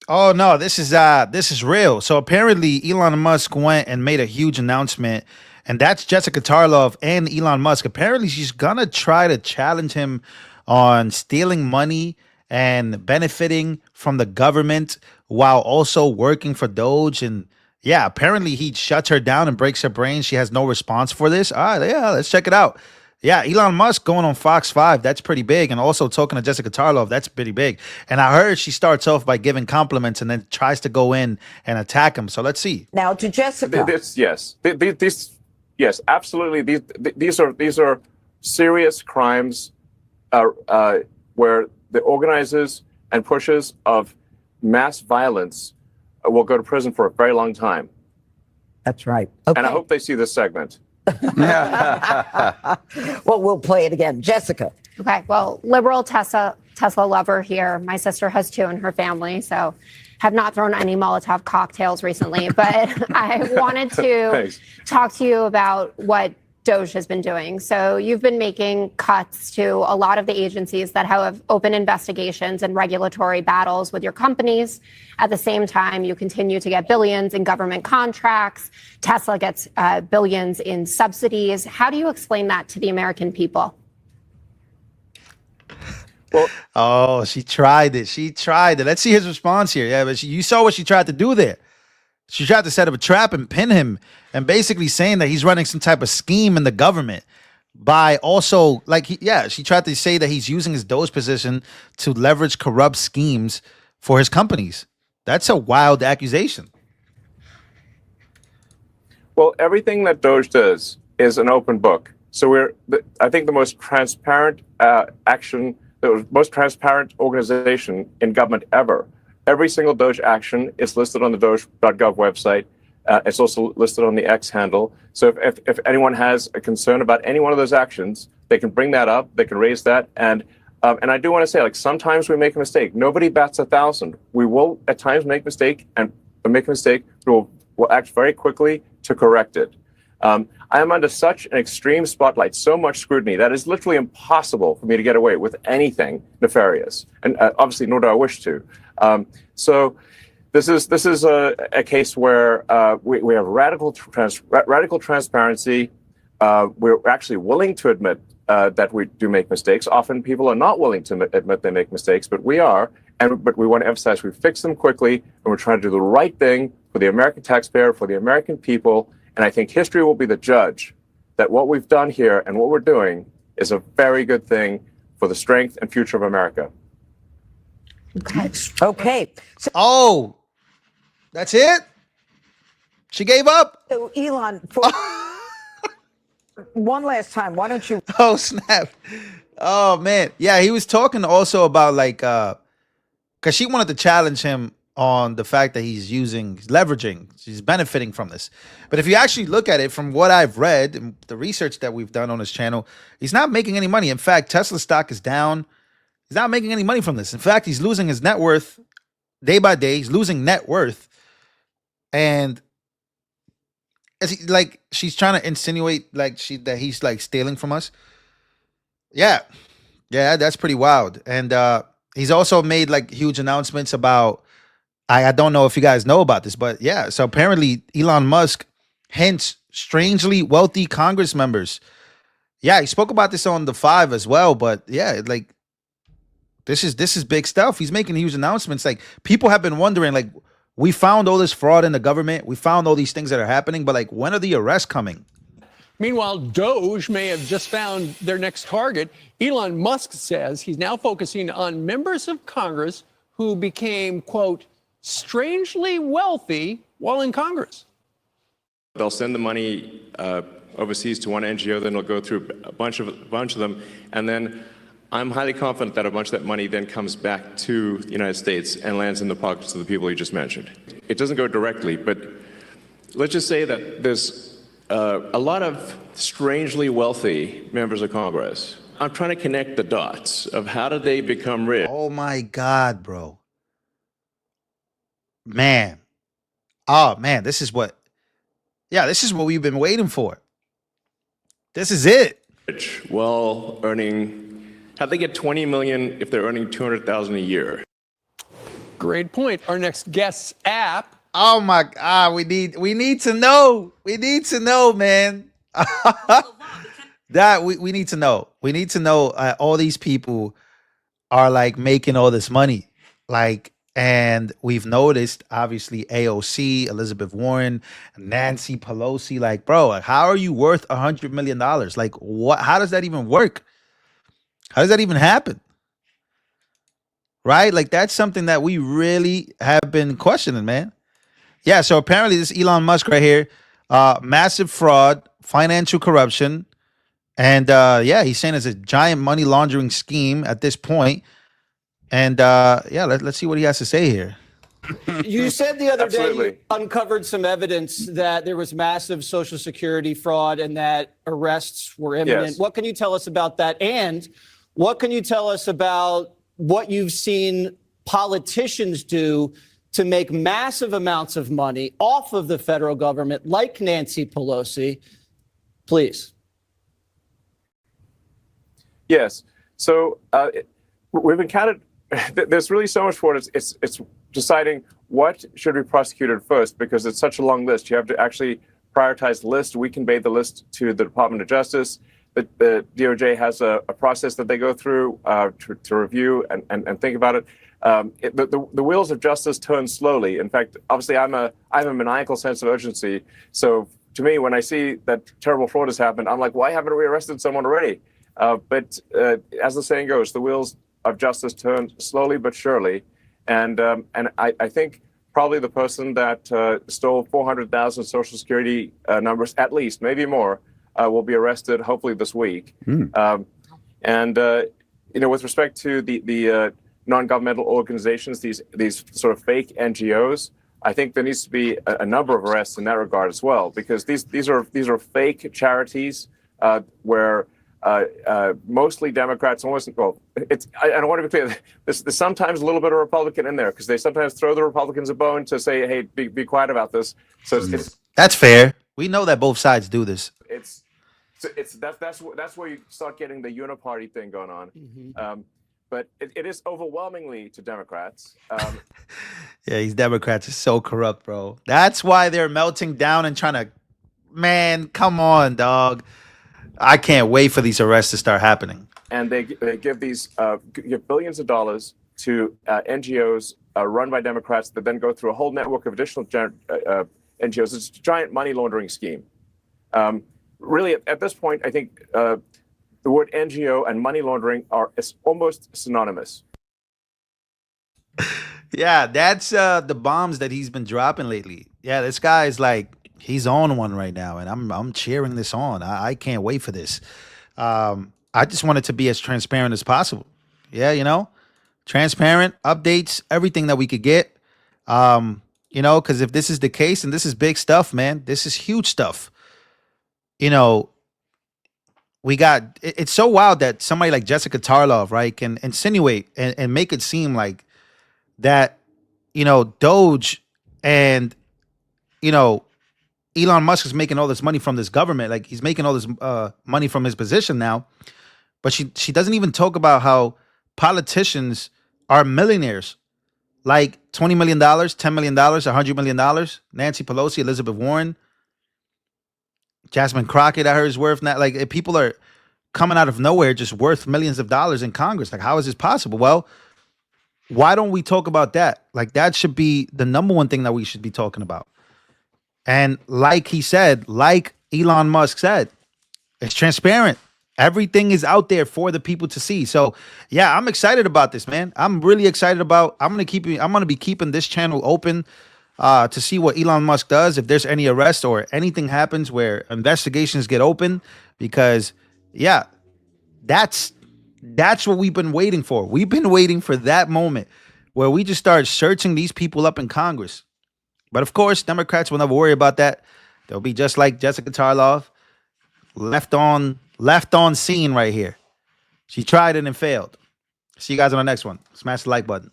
Oh no, this is real. So apparently Elon Musk went and made a huge announcement, and that's Jessica Tarlov and Elon Musk. Apparently she's gonna try to challenge him on stealing money and benefiting from the government while also working for Doge. And yeah, apparently he shuts her down and breaks her brain. She has no response for this. All right, yeah, let's check it out. Yeah, Elon Musk going on Fox 5, that's pretty big. And also talking to Jessica Tarlov, that's pretty big. And I heard she starts off by giving compliments and then tries to go in and attack him. So let's see. Now to Jessica. Yes, absolutely. These are serious crimes where the organizers and pushers of mass violence will go to prison for a very long time. That's right. Okay. And I hope they see this segment. Well, we'll play it again. Jessica. Okay. Well, liberal Tesla lover here. My sister has two in her family, so have not thrown any Molotov cocktails recently. But I wanted to talk to you about what DOGE has been doing. So you've been making cuts to a lot of the agencies that have open investigations and regulatory battles with your companies. At the same time, you continue to get billions in government contracts. Tesla gets billions in subsidies. How do you explain that to the American people? Well, oh, she tried it. She tried it. Let's see his response here. Yeah, but you saw what she tried to do there. She tried to set up a trap and pin him, and basically saying that he's running some type of scheme in the government by also, like, she tried to say that he's using his Doge position to leverage corrupt schemes for his companies. That's a wild accusation. Well, everything that DOGE does is an open book. So I think the most transparent the most transparent organization in government ever. Every single DOGE action is listed on the doge.gov website. It's also listed on the X handle. So if anyone has a concern about any one of those actions, they can bring that up. They can raise that. And I do want to say, like, sometimes we make a mistake. Nobody bats 1,000. We will at times make a mistake, but we'll act very quickly to correct it. I am under such an extreme spotlight, so much scrutiny, that it's literally impossible for me to get away with anything nefarious. And obviously, nor do I wish to. So this is a case where we have radical transparency. We're actually willing to admit that we do make mistakes. Often people are not willing to admit they make mistakes, but we are. But we want to emphasize we fix them quickly, and we're trying to do the right thing for the American taxpayer, for the American people. And I think history will be the judge that what we've done here and what we're doing is a very good thing for the strength and future of America. Okay. Oh, that's it? She gave up? So, Elon, for one last time, why don't you? Oh, snap. Oh, man. Yeah, he was talking also about, like, because she wanted to challenge him on the fact that he's leveraging, he's benefiting from this. But if you actually look at it from what I've read and the research that we've done on his channel, he's not making any money. In fact, Tesla stock is down. He's not making any money from this. In fact, he's losing his net worth day by day. He's losing net worth. And she's trying to insinuate that he's like stealing from us. Yeah, that's pretty wild. And he's also made like huge announcements about, I don't know if you guys know about this, but yeah. So apparently Elon Musk hints strangely wealthy Congress members. Yeah, he spoke about this on the 5 as well. But yeah, like this is big stuff. He's making huge announcements. Like, people have been wondering, like, we found all this fraud in the government. We found all these things that are happening, but like, when are the arrests coming? Meanwhile, DOGE may have just found their next target. Elon Musk says he's now focusing on members of Congress who became, quote, strangely wealthy while in Congress. They'll send the money overseas to one NGO, then it'll go through a bunch of them, and then I'm highly confident that a bunch of that money then comes back to the United States and lands in the pockets of the people you just mentioned. It doesn't go directly, but let's just say that there's a lot of strangely wealthy members of Congress. I'm trying to connect the dots of how did they become rich. Oh my God, bro. Man. Oh man, this is what we've been waiting for. This is it. Well, how'd they get 20 million if they're earning 200,000 a year? Great point. Our next guest's app. Oh my God, we need to know. We need to know, man. That we need to know. We need to know all these people are like making all this money. Like, and we've noticed obviously AOC, Elizabeth Warren, Nancy Pelosi. Like, bro, how are you worth $100 million? Like, what? How does that even work? How does that even happen? Right? Like, that's something that we really have been questioning, man. Yeah. So apparently, this Elon Musk right here, massive fraud, financial corruption, and yeah, he's saying it's a giant money laundering scheme at this point. And yeah, let's see what he has to say here. You said the other day Absolutely. you uncovered some evidence that there was massive Social Security fraud and that arrests were imminent. Yes. What can you tell us about that? And what can you tell us about what you've seen politicians do to make massive amounts of money off of the federal government, like Nancy Pelosi? Please. Yes. So we've encountered. There's really so much for it. It's deciding what should be prosecuted first, because it's such a long list. You have to actually prioritize the list. We convey the list to the Department of Justice. The DOJ has a process that they go through to review and think about it. The wheels of justice turn slowly. In fact, obviously, I have a maniacal sense of urgency. So to me, when I see that terrible fraud has happened, I'm like, why haven't we arrested someone already? But as the saying goes, the wheels of justice turn slowly but surely. And I think probably the person that stole 400,000 Social Security numbers, at least, maybe more, will be arrested hopefully this week. And with respect to the non-governmental organizations, these sort of fake NGOs, I think there needs to be a number of arrests in that regard as well, because these are fake charities where mostly Democrats, almost, well, I don't want to be clear. There's sometimes a little bit of Republican in there, because they sometimes throw the Republicans a bone to say, hey, be quiet about this. So That's fair. We know that both sides do this. that's where you start getting the uniparty thing going on. But it is overwhelmingly to Democrats. Yeah, these Democrats are so corrupt, bro. That's why they're melting down and trying to, man, come on, dog. I can't wait for these arrests to start happening. And they give give billions of dollars to NGOs run by Democrats that then go through a whole network of additional NGOs. It's a giant money laundering scheme. Really, at this point, I think the word NGO and money laundering are almost synonymous. Yeah, that's the bombs that he's been dropping lately. Yeah, this guy is like, he's on one right now, and I'm cheering this on. I can't wait for this. I just want it to be as transparent as possible. Yeah, transparent updates, everything that we could get. Because if this is the case, and this is big stuff, man, this is huge stuff. We got it's so wild that somebody like Jessica Tarlov, right, can insinuate and make it seem like that, DOGE and Elon Musk is making all this money from this government. Like, he's making all this money from his position now. But she doesn't even talk about how politicians are millionaires. Like $20 million, $10 million, $100 million. Nancy Pelosi, Elizabeth Warren, Jasmine Crockett, I heard is worth that. Like, people are coming out of nowhere just worth millions of dollars in Congress. Like, how is this possible? Well, why don't we talk about that? Like, that should be the number one thing that we should be talking about. And like he said, like Elon Musk said, it's transparent. Everything is out there for the people to see. So yeah, I'm excited about this, man. I'm really excited about. I'm gonna be keeping this channel open to see what Elon Musk does, if there's any arrest or anything happens where investigations get open, because yeah, that's what we've been waiting for. We've been waiting for that moment where we just start searching these people up in Congress. But of course, Democrats will never worry about that. They'll be just like Jessica Tarlov, left on scene right here. She tried it and failed. See you guys on the next one. Smash the like button.